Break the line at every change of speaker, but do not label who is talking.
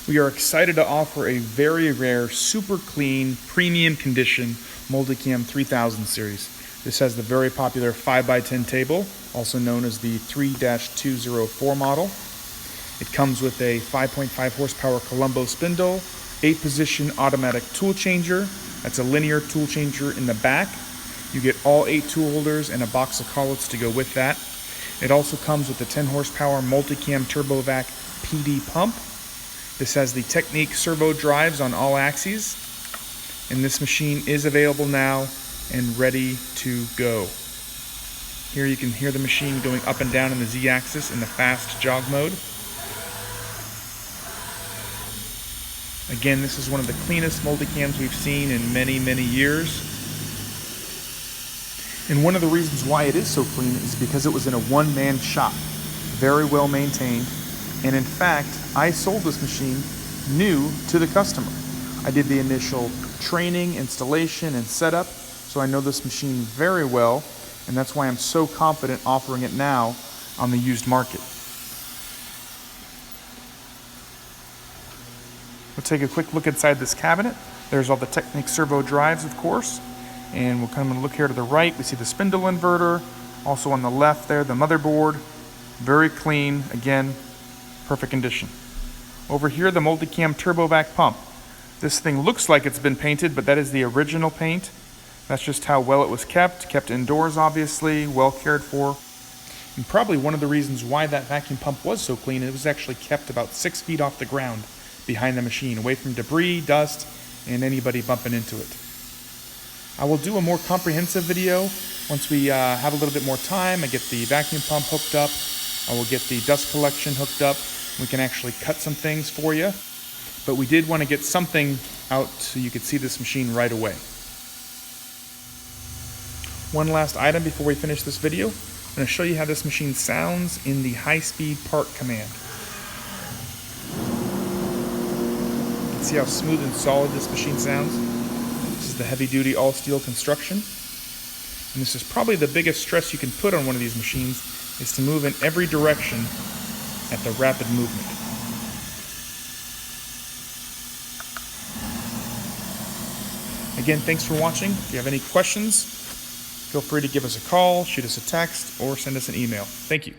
We are excited to offer a very rare, super clean, premium condition MultiCam 3000 series. This has the very popular 5x10 table, also known as the 3-204 model. It comes with a 5.5 horsepower Colombo spindle, 8-position automatic tool changer. That's a linear tool changer in the back. You get all 8 tool holders and a box of collets to go with that. It also comes with the 10 horsepower MultiCam TurboVac PD pump. This has the Technique servo drives on all axes, and this machine is available now and ready to go. Here you can hear the machine going up and down in the Z-axis in the fast jog mode. Again, this is one of the cleanest MultiCams we've seen in many, many years. And one of the reasons why it is so clean is because it was in a one-man shop, very well maintained. And in fact, I sold this machine new to the customer. I did the initial training, installation, and setup, so I know this machine very well, and that's why I'm so confident offering it now on the used market. We'll take a quick look inside this cabinet. There's all the Technique servo drives, of course, and we'll come and look here to the right. We see the spindle inverter, also on the left there, the motherboard. Very clean, again, perfect condition. Over here, the MultiCam TurboVac pump. This thing looks like it's been painted, but that is the original paint. That's just how well it was kept indoors obviously, well cared for. And probably one of the reasons why that vacuum pump was so clean, it was actually kept about 6 feet off the ground behind the machine, away from debris, dust, and anybody bumping into it. I will do a more comprehensive video once we have a little bit more time. I get the vacuum pump hooked up. I will get the dust collection hooked up. We can actually cut some things for you. But we did want to get something out so you could see this machine right away. One last item before we finish this video. I'm going to show you how this machine sounds in the high-speed part command. You can see how smooth and solid this machine sounds. This is the heavy-duty all-steel construction. And this is probably the biggest stress you can put on one of these machines, is to move in every direction at the rapid movement. Again, thanks for watching. If you have any questions, feel free to give us a call, shoot us a text, or send us an email. Thank you.